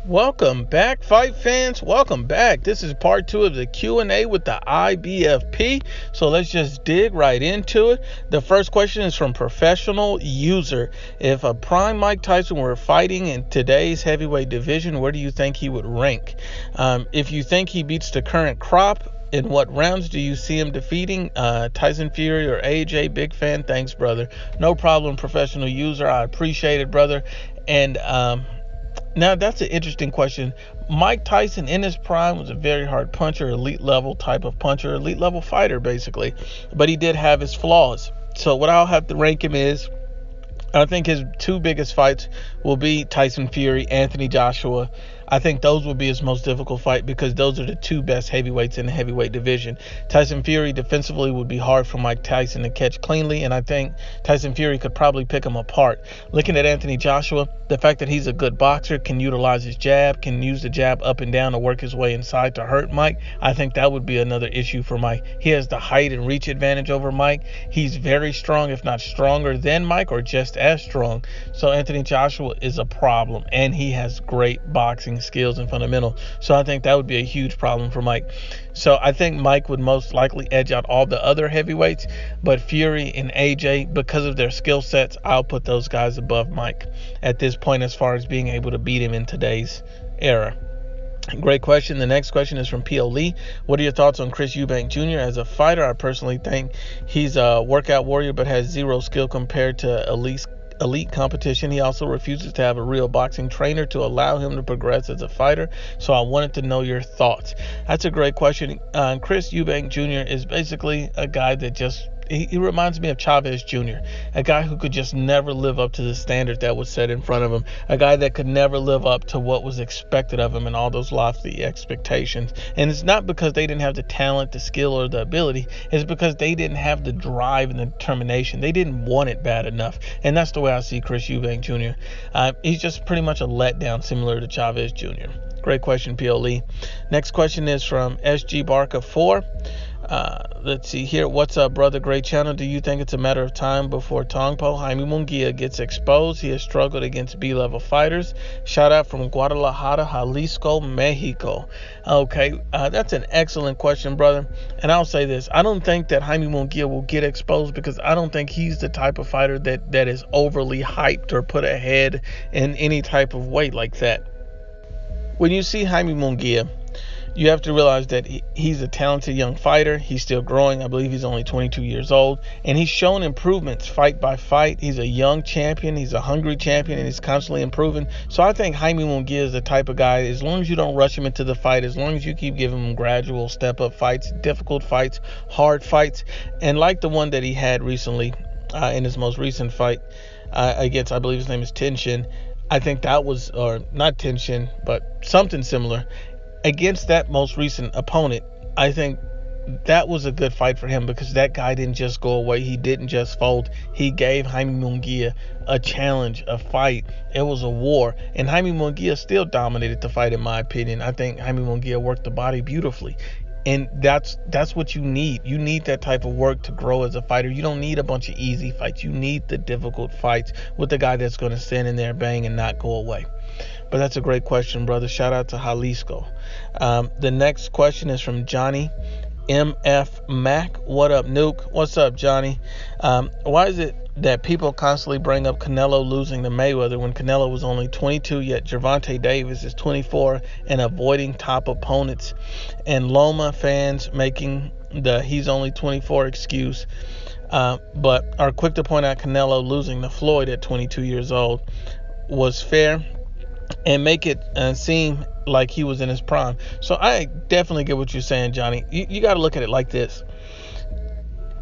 Welcome back, fight fans. Welcome back. This is part 2 of the Q&A with the Ibfp. So let's just dig right into it. The first question is from Professional User. If a prime Mike Tyson were fighting in today's heavyweight division, where do you think he would rank? If you think he beats the current crop, in what rounds do you see him defeating? Tyson Fury or AJ? Big fan. Thanks, brother. No problem, Professional User. I appreciate it, brother. And now, that's an interesting question. Mike Tyson in his prime was a very hard puncher, elite level type of puncher, elite level fighter, basically. But he did have his flaws. So what I'll have to rank him is, I think his two biggest fights will be Tyson Fury, Anthony Joshua. I think those will be his most difficult fight because those are the two best heavyweights in the heavyweight division. Tyson Fury defensively would be hard for Mike Tyson to catch cleanly, and I think Tyson Fury could probably pick him apart. Looking at Anthony Joshua, the fact that he's a good boxer, can utilize his jab, can use the jab up and down to work his way inside to hurt Mike, I think that would be another issue for Mike. He has the height and reach advantage over Mike. He's very strong, if not stronger than Mike, or just as strong. So Anthony Joshua is a problem, and he has great boxing skills and fundamental. So I think that would be a huge problem for Mike. So I think Mike would most likely edge out all the other heavyweights, but Fury and AJ, because of their skill sets, I'll put those guys above Mike at this point as far as being able to beat him in today's era. Great question. The next question is from P.O. Lee. What are your thoughts on Chris Eubank Jr. as a fighter? I personally think he's a workout warrior but has zero skill compared to elite competition. He also refuses to have a real boxing trainer to allow him to progress as a fighter. So I wanted to know your thoughts. That's a great question. Chris Eubank Jr. is basically a guy that just he reminds me of Chavez Jr., a guy who could just never live up to the standard that was set in front of him, a guy that could never live up to what was expected of him and all those lofty expectations. And it's not because they didn't have the talent, the skill, or the ability. It's because they didn't have the drive and the determination. They didn't want it bad enough. And that's the way I see Chris Eubank Jr. He's just pretty much a letdown, similar to Chavez Jr. Great question, P.O. Lee. Next question is from SG Barca 4. Let's see here. What's up, brother? Great channel. Do you think it's a matter of time before Tongpo Jaime Munguia gets exposed? He has struggled against B-level fighters. Shout out from Guadalajara, Jalisco, Mexico. Okay, that's an excellent question, brother. And I'll say this. I don't think that Jaime Munguia will get exposed because I don't think he's the type of fighter that is overly hyped or put ahead in any type of weight like that. When you see Jaime Munguia, you have to realize that he's a talented young fighter. He's still growing. I believe he's only 22 years old. And he's shown improvements fight by fight. He's a young champion. He's a hungry champion, and he's constantly improving. So I think Jaime Munguia is the type of guy, as long as you don't rush him into the fight, as long as you keep giving him gradual step-up fights, difficult fights, hard fights, and like the one that he had recently in his most recent fight against, I believe his name is Tenshin. I think that was, or not Tenshin, but something similar. Against that most recent opponent, I think that was a good fight for him because that guy didn't just go away. He didn't just fold. He gave Jaime Munguia a challenge, a fight. It was a war. And Jaime Munguia still dominated the fight, in my opinion. I think Jaime Munguia worked the body beautifully. And that's what you need. You need that type of work to grow as a fighter. You don't need a bunch of easy fights. You need the difficult fights with the guy that's going to stand in there, bang, and not go away. But that's a great question, brother. Shout out to Jalisco. The next question is from Johnny MF Mac. What up, Nuke? What's up, Johnny? Why is it that people constantly bring up Canelo losing to Mayweather when Canelo was only 22, yet Gervonta Davis is 24 and avoiding top opponents, and Loma fans making the he's only 24 excuse, but are quick to point out Canelo losing to Floyd at 22 years old was fair and make it seem like he was in his prime. So I definitely get what you're saying, Johnny. You got to look at it like this.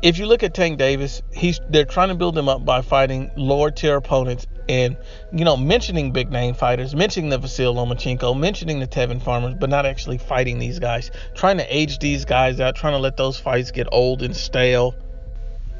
If you look at Tank Davis, they're trying to build him up by fighting lower tier opponents and, mentioning big name fighters, mentioning the Vasil Lomachenko, mentioning the Tevin Farmers, but not actually fighting these guys, trying to age these guys out, trying to let those fights get old and stale.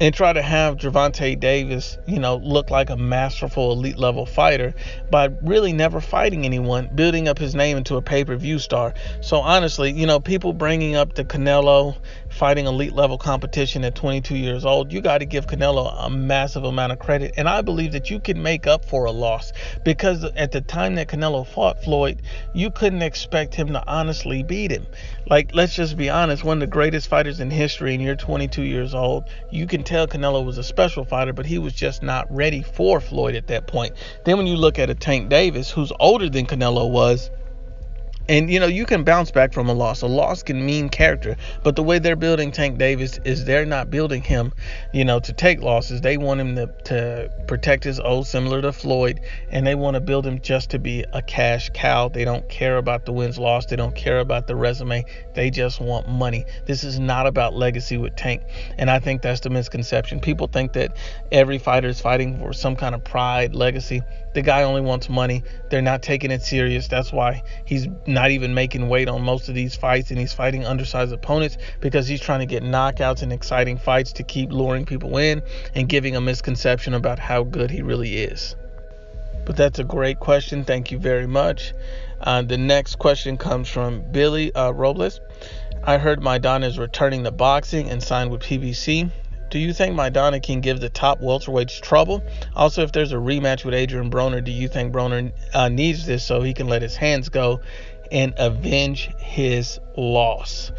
and try to have Gervonta Davis, look like a masterful elite level fighter by really never fighting anyone, building up his name into a pay-per-view star. So honestly, people bringing up the Canelo fighting elite level competition at 22 years old, you got to give Canelo a massive amount of credit. And I believe that you can make up for a loss, because at the time that Canelo fought Floyd, you couldn't expect him to honestly beat him. Like, let's just be honest, one of the greatest fighters in history, and you're 22 years old, you can tell Canelo was a special fighter, but he was just not ready for Floyd at that point. Then when you look at a Tank Davis, who's older than Canelo was, and, you can bounce back from a loss. A loss can mean character. But the way they're building Tank Davis is they're not building him, to take losses. They want him to protect his oath, similar to Floyd. And they want to build him just to be a cash cow. They don't care about the wins, loss. They don't care about the resume. They just want money. This is not about legacy with Tank. And I think that's the misconception. People think that every fighter is fighting for some kind of pride, legacy. The guy only wants money. They're not taking it serious. That's why he's not even making weight on most of these fights, and he's fighting undersized opponents because he's trying to get knockouts and exciting fights to keep luring people in and giving a misconception about how good he really is. But that's a great question. Thank you very much. The next question comes from Billy Robles. I heard Maidana is returning to boxing and signed with PBC. Do you think Maidana can give the top welterweights trouble? Also, if there's a rematch with Adrian Broner, do you think Broner needs this so he can let his hands go and avenge his loss?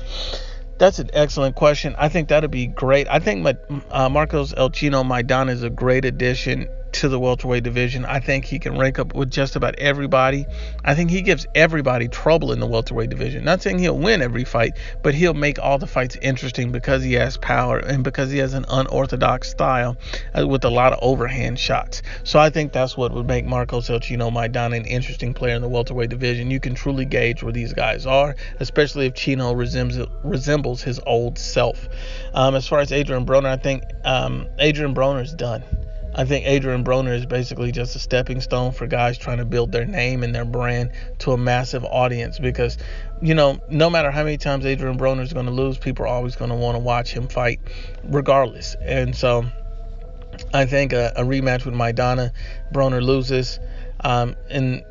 That's an excellent question. I think that'd be great. I think Marcos El Chino Maidana is a great addition to the welterweight division. I think he can rank up with just about everybody. I think he gives everybody trouble in the welterweight division. Not saying he'll win every fight, but he'll make all the fights interesting because he has power and because he has an unorthodox style with a lot of overhand shots. So I think that's what would make Marcos El Chino Maidana an interesting player in the welterweight division. You can truly gauge where these guys are, especially if Chino resembles his old self. As far as Adrian Broner, I think Adrian Broner is done. I think Adrian Broner is basically just a stepping stone for guys trying to build their name and their brand to a massive audience, because, no matter how many times Adrian Broner is going to lose, people are always going to want to watch him fight regardless. And so I think a rematch with Maidana, Broner loses. And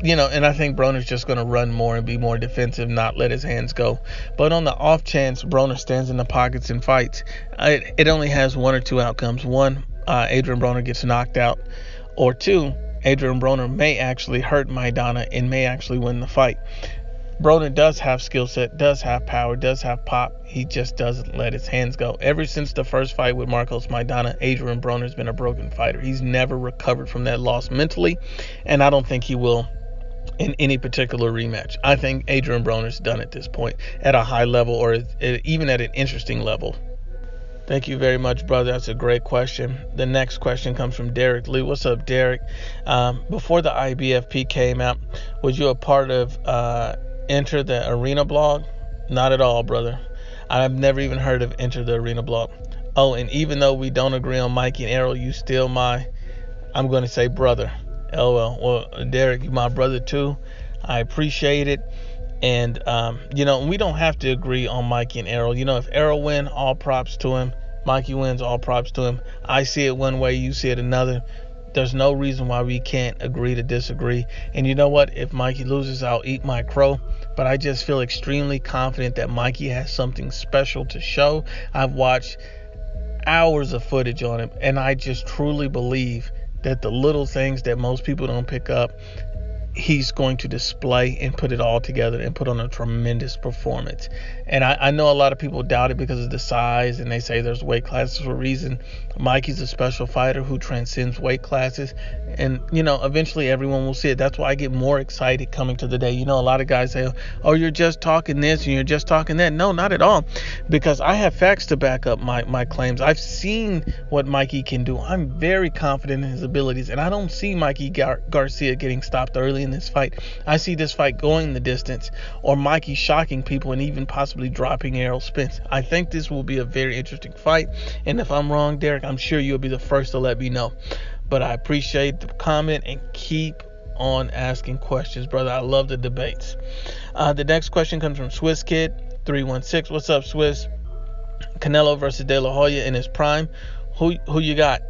I think Broner's just going to run more and be more defensive, not let his hands go. But on the off chance Broner stands in the pockets and fights, it only has one or two outcomes. One, Adrian Broner gets knocked out. Or two, Adrian Broner may actually hurt Maidana and may actually win the fight. Broner does have skill set, does have power, does have pop. He just doesn't let his hands go. Ever since the first fight with Marcos Maidana, Adrian Broner's been a broken fighter. He's never recovered from that loss mentally, and I don't think he will in any particular rematch. I think Adrian Broner's done at this point at a high level, or even at an interesting level. Thank you very much, brother. That's a great question. The next question comes from Derek Lee. What's up, Derek? Before the IBFP came out, was you a part of Enter the Arena blog? Not at all, brother. I've never even heard of Enter the Arena blog. Oh, and even though we don't agree on Mikey and Errol, you still I'm going to say brother. LOL. Well, Derek, you my brother too. I appreciate it. And, we don't have to agree on Mikey and Errol. If Errol wins, all props to him. Mikey wins, all props to him. I see it one way, you see it another. There's no reason why we can't agree to disagree. And you know what? If Mikey loses, I'll eat my crow. But I just feel extremely confident that Mikey has something special to show. I've watched hours of footage on him, and I just truly believe that the little things that most people don't pick up, he's going to display and put it all together and put on a tremendous performance. And I know a lot of people doubt it because of the size, and they say there's weight classes for a reason. Mikey's a special fighter who transcends weight classes, and eventually everyone will see it. That's why I get more excited coming to the day. A lot of guys say, oh, you're just talking this and you're just talking that. No, not at all, because I have facts to back up my claims. I've seen what Mikey can do. I'm very confident in his abilities, and I don't see Mikey Garcia getting stopped early in this fight. I see this fight going the distance, or Mikey shocking people and even possibly dropping Errol Spence. I think this will be a very interesting fight, and if I'm wrong, Derek, I'm sure you'll be the first to let me know. But I appreciate the comment, and keep on asking questions, brother. I love the debates. The next question comes from Swiss Kid 316. What's up, Swiss? Canelo versus De La Hoya in his prime. Who you got?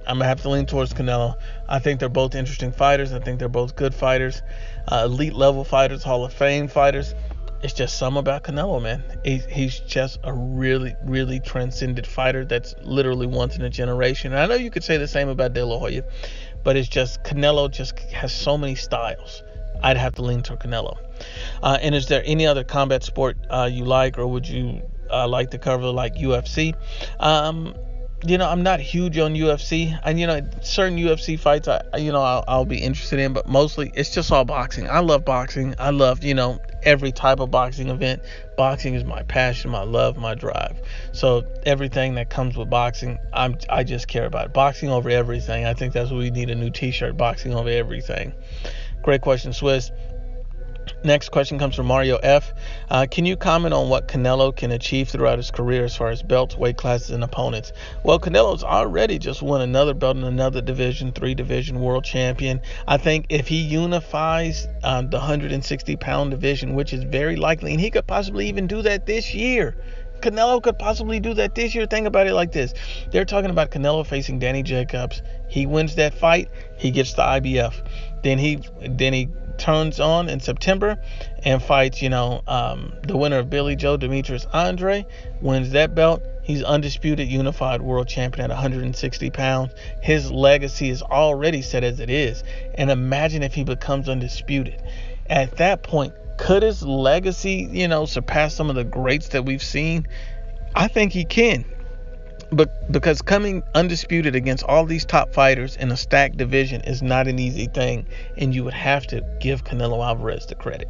I'm gonna have to lean towards Canelo. I think they're both interesting fighters. I think they're both good fighters, elite level fighters, Hall of Fame fighters. It's just something about Canelo, man. He's just a really, really transcendent fighter that's literally once in a generation. And I know you could say the same about De La Hoya, but it's just Canelo just has so many styles. I'd have to lean toward Canelo. And is there any other combat sport you like, or would you like to cover, like UFC? I'm not huge on UFC, and certain UFC fights I'll be interested in, but mostly it's just all boxing. I love boxing. I love every type of boxing event. Boxing is my passion, my love, my drive. So everything that comes with boxing, I just care about it. Boxing over everything. I think that's what we need, a new T-shirt. Boxing over everything. Great question, Swiss. Next question comes from Mario F. Can you comment on what Canelo can achieve throughout his career as far as belts, weight classes, and opponents? Well, Canelo's already just won another belt in another division, 3-division world champion. I think if he unifies the 160-pound division, which is very likely, and he could possibly even do that this year. Canelo could possibly do that this year. Think about it like this. They're talking about Canelo facing Danny Jacobs. He wins that fight. He gets the IBF. Then he turns on in September and fights, the winner of Billy Joe, Demetrius Andre, wins that belt. He's undisputed unified world champion at 160 pounds. His legacy is already set as it is. And imagine if he becomes undisputed. At that point, could his legacy, surpass some of the greats that we've seen? I think he can. But because coming undisputed against all these top fighters in a stacked division is not an easy thing, and you would have to give Canelo Alvarez the credit.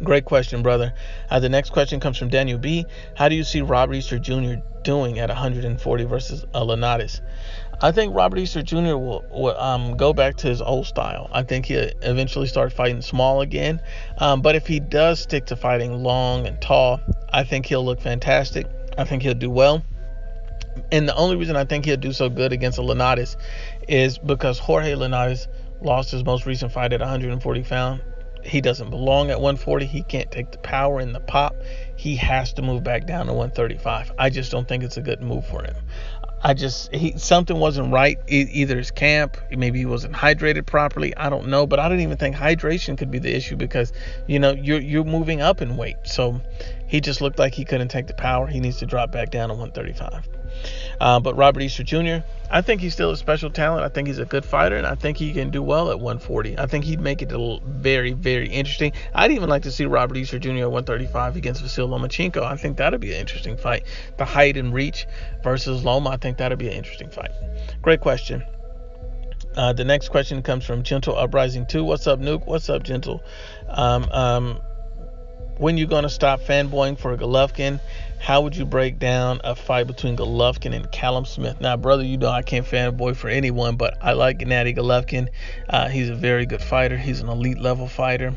Great question, brother. The next question comes from Daniel B. How do you see Robert Easter Jr. doing at 140 versus Linares? I think Robert Easter Jr. will go back to his old style. I think he'll eventually start fighting small again. But if he does stick to fighting long and tall, I think he'll look fantastic. I think he'll do well. And the only reason I think he'll do so good against Linares is because Jorge Linares lost his most recent fight at 140 pounds. He doesn't belong at 140. He can't take the power and the pop. He has to move back down to 135. I just don't think it's a good move for him. Something wasn't right. Either his camp, maybe he wasn't hydrated properly. I don't know, but I don't even think hydration could be the issue because you're moving up in weight. So he just looked like he couldn't take the power. He needs to drop back down to 135. But Robert Easter Jr., I think he's still a special talent. I think he's a good fighter, and I think he can do well at 140. I think he'd make it very, very interesting. I'd even like to see Robert Easter Jr. at 135 against Vasyl Lomachenko. I think that'd be an interesting fight. The height and reach versus Loma, I think that'd be an interesting fight. Great question. The next question comes from Gentle Uprising 2. What's up, Nuke? What's up, Gentle? When you going to stop fanboying for Golovkin? How would you break down a fight between Golovkin and Callum Smith? Now, brother, I can't fanboy for anyone, but I like Gennady Golovkin. He's a very good fighter. He's an elite level fighter.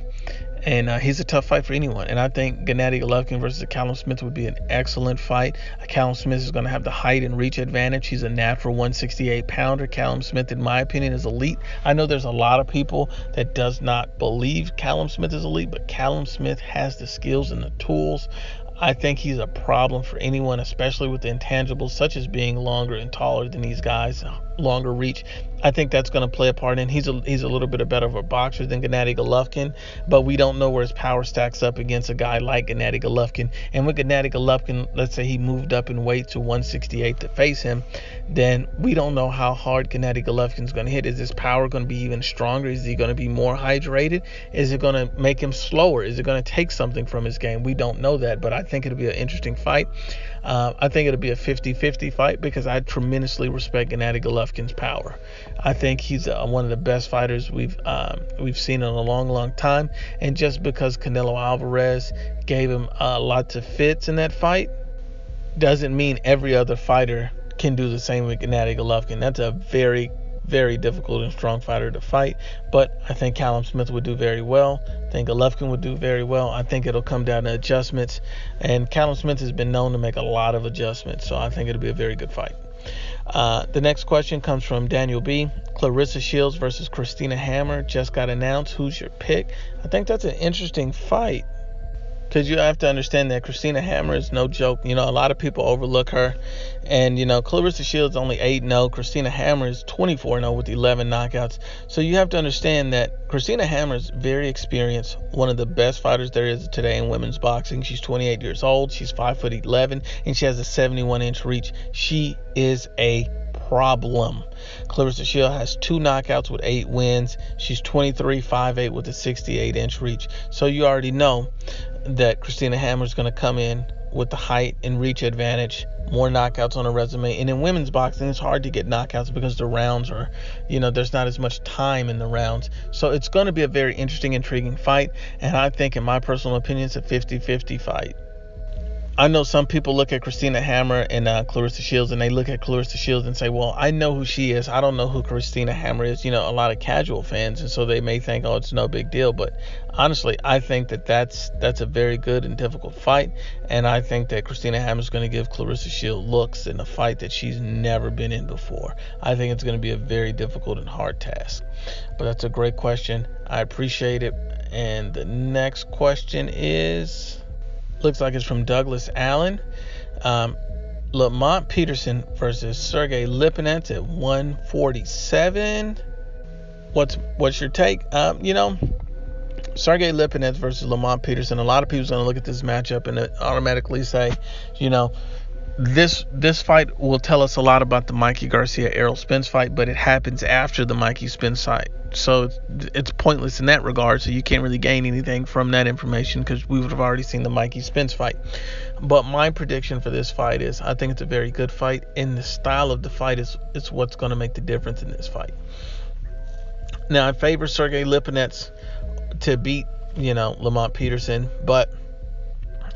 And he's a tough fight for anyone. And I think Gennady Golovkin versus Callum Smith would be an excellent fight. Callum Smith is going to have the height and reach advantage. He's a natural 168-pounder. Callum Smith, in my opinion, is elite. I know there's a lot of people that does not believe Callum Smith is elite, but Callum Smith has the skills and the tools. I think he's a problem for anyone, especially with the intangibles such as being longer and taller than these guys, longer reach. I think that's going to play a part in. He's a little bit better of a boxer than Gennady Golovkin, but we don't know where his power stacks up against a guy like Gennady Golovkin. And with Gennady Golovkin, let's say he moved up in weight to 168 to face him, then we don't know how hard Gennady Golovkin's going to hit. Is his power going to be even stronger? Is he going to be more hydrated? Is it going to make him slower? Is it going to take something from his game? We don't know that, but I think it'll be an interesting fight. I think it'll be a 50-50 fight because I tremendously respect Gennady Golovkin's power. I think he's one of the best fighters we've seen in a long, long time. And just because Canelo Alvarez gave him lots of fits in that fight doesn't mean every other fighter can do the same with Gennady Golovkin. That's a very, very difficult and strong fighter to fight. But I think Callum Smith would do very well. I think Golovkin would do very well. I think it'll come down to adjustments. And Callum Smith has been known to make a lot of adjustments. So I think it'll be a very good fight. The next question comes from Daniel B. Clarissa Shields versus Christina Hammer just got announced. Who's your pick? I think that's an interesting fight. because you have to understand that Christina Hammer is no joke. A lot of people overlook her. And, Clarissa Shields only 8-0. Christina Hammer is 24-0 with 11 knockouts. So you have to understand that Christina Hammer is very experienced, one of the best fighters there is today in women's boxing. She's 28 years old. She's 5'11", and she has a 71-inch reach. She is a problem. Clarissa Shields has 2 knockouts with 8 wins. She's 23, 5'8" with a 68-inch reach. So you already know that Christina Hammer is going to come in with the height and reach advantage, more knockouts on her resume. And in women's boxing, it's hard to get knockouts because the rounds are, there's not as much time in the rounds. So it's going to be a very interesting, intriguing fight. And I think, in my personal opinion, it's a 50-50 fight. I know some people look at Christina Hammer and Clarissa Shields, and they look at Clarissa Shields and say, well, I know who she is. I don't know who Christina Hammer is. A lot of casual fans, and so they may think, oh, it's no big deal. But honestly, I think that's a very good and difficult fight, and I think that Christina Hammer is going to give Clarissa Shields looks in a fight that she's never been in before. I think it's going to be a very difficult and hard task. But that's a great question. I appreciate it. And the next question looks like it's from Douglas Allen. Lamont Peterson versus Sergey Lipinets at 147. What's your take? Sergey Lipinets versus Lamont Peterson. A lot of people's going to look at this matchup and automatically say, this fight will tell us a lot about the Mikey Garcia-Errol Spence fight, but it happens after the Mikey Spence fight. So it's pointless in that regard. So you can't really gain anything from that information because we would have already seen the Mikey Spence fight. But my prediction for this fight is I think it's a very good fight, and the style of the fight is what's going to make the difference in this fight. Now, I favor Sergey Lipinets to beat, Lamont Peterson, but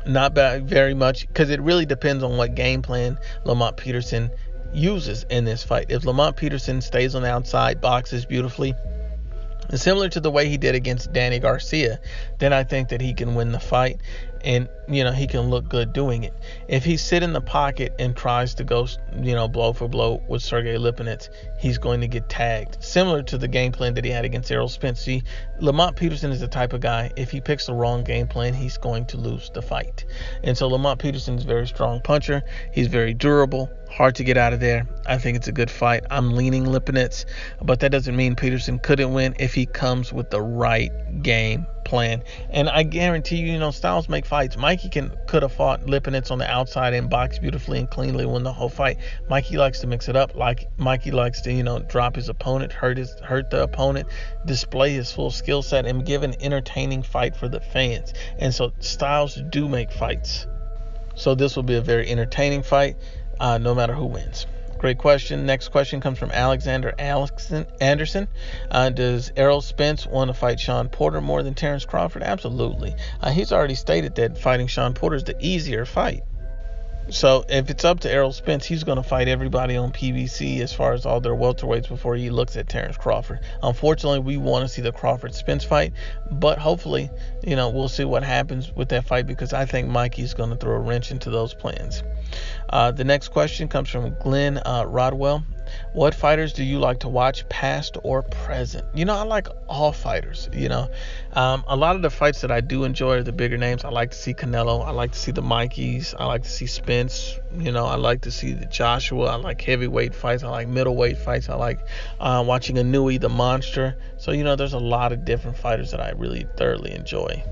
not very much, because it really depends on what game plan Lamont Peterson uses in this fight. If Lamont Peterson stays on the outside, boxes beautifully, similar to the way he did against Danny Garcia, then I think that he can win the fight, and he can look good doing it. If he sit in the pocket and tries to go blow for blow with Sergey Lipinets, he's going to get tagged, similar to the game plan that he had against Errol Spence. See, Lamont Peterson is the type of guy, if he picks the wrong game plan, he's going to lose the fight. And so Lamont Peterson is a very strong puncher. He's very durable, hard to get out of there. I think it's a good fight. I'm leaning Lipinets, but that doesn't mean Peterson couldn't win if he comes with the right game plan. And I guarantee you, styles make fights. Mikey could have fought Lipinets on the outside and boxed beautifully and cleanly, win the whole fight. Mikey likes to mix it up. Mikey likes to, drop his opponent, hurt the opponent, display his full skill set, and give an entertaining fight for the fans. And so styles do make fights. So this will be a very entertaining fight, no matter who wins. Great question. Next question comes from Alexander Anderson. Does Errol Spence want to fight Sean Porter more than Terence Crawford? Absolutely. He's already stated that fighting Sean Porter is the easier fight. So if it's up to Errol Spence, he's going to fight everybody on PBC as far as all their welterweights before he looks at Terence Crawford. Unfortunately, we want to see the Crawford-Spence fight, but hopefully, we'll see what happens with that fight, because I think Mikey's going to throw a wrench into those plans. The next question comes from Glenn Rodwell. What fighters do you like to watch, past or present? I like all fighters. A lot of the fights that I do enjoy are the bigger names. I like to see Canelo. I like to see the Mikeys. I like to see Spence. I like to see the Joshua. I like heavyweight fights. I like middleweight fights. I like watching Inouye, the monster. So, there's a lot of different fighters that I really thoroughly enjoy.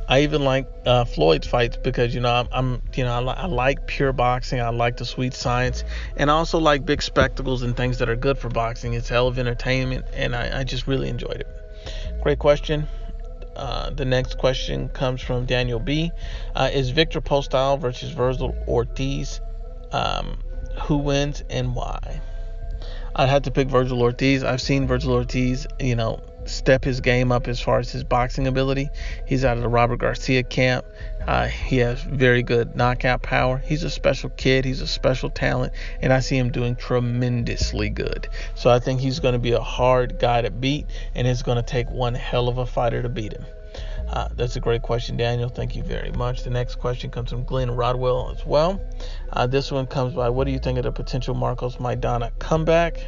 I even like Floyd's fights because, I like pure boxing. I like the sweet science, and I also like big spectacles and things that are good for boxing. It's hell of entertainment, and I just really enjoyed it. Great question. The next question comes from Daniel B. Is Victor Postol versus Virgil Ortiz? Who wins and why? I'd have to pick Virgil Ortiz. I've seen Virgil Ortiz, step his game up as far as his boxing ability. He's out of the Robert Garcia camp. He has very good knockout power. He's a special kid. He's a special talent, and I see him doing tremendously good. So I think he's going to be a hard guy to beat, and it's going to take one hell of a fighter to beat him. That's a great question, Daniel. Thank you very much. The next question comes from Glenn Rodwell as well. This one comes by, what do you think of the potential Marcos Maidana comeback?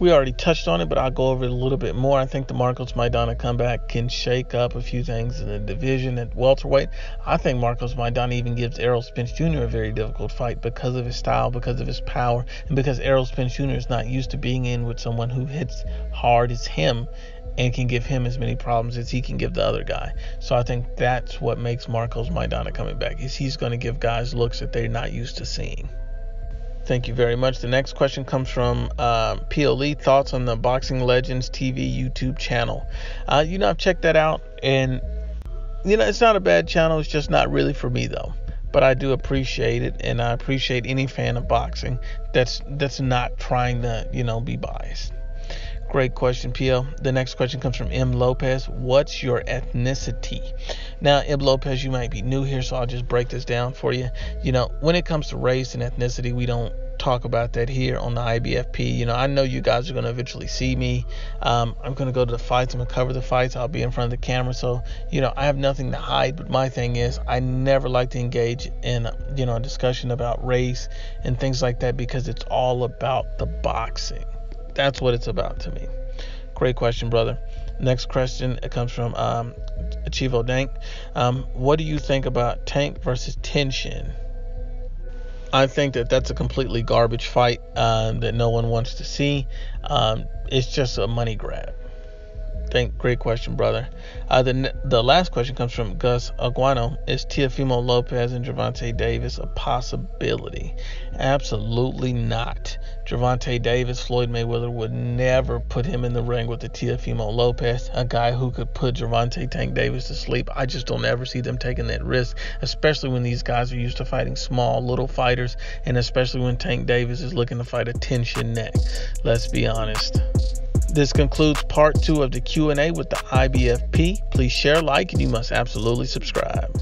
We already touched on it, but I'll go over it a little bit more. I think the Marcos Maidana comeback can shake up a few things in the division at welterweight. I think Marcos Maidana even gives Errol Spence Jr. a very difficult fight because of his style, because of his power, and because Errol Spence Jr. is not used to being in with someone who hits hard as him and can give him as many problems as he can give the other guy. So I think that's what makes Marcos Maidana coming back, is he's going to give guys looks that they're not used to seeing. Thank you very much. The next question comes from PLE. Thoughts on the Boxing Legends TV YouTube channel? I've checked that out, and it's not a bad channel. It's just not really for me though. But I do appreciate it, and I appreciate any fan of boxing that's not trying to be biased. Great question, PL. The next question comes from M. Lopez. What's your ethnicity? Now, M. Lopez, you might be new here, so I'll just break this down for you. When it comes to race and ethnicity, we don't talk about that here on the IBFP. I know you guys are going to eventually see me. I'm going to go to the fights. I'm going to cover the fights. I'll be in front of the camera. So, I have nothing to hide. But my thing is, I never like to engage in, a discussion about race and things like that, because it's all about the boxing. That's what it's about to me. Great question, brother. Next question, it comes from Chivo Dank. What do you think about Tank versus Tenshin? I think that's a completely garbage fight that no one wants to see. It's just a money grab. Great question, brother. The last question comes from Gus Aguano. Is Teofimo Lopez and Gervonta Davis a possibility? Absolutely not. Gervonta Davis, Floyd Mayweather would never put him in the ring with the Teofimo Lopez, a guy who could put Gervonta Tank Davis to sleep. I just don't ever see them taking that risk, especially when these guys are used to fighting small, little fighters, and especially when Tank Davis is looking to fight a Tenshin neck. Let's be honest. This concludes part 2 of the Q&A with the IBFP. Please share, like, and you must absolutely subscribe.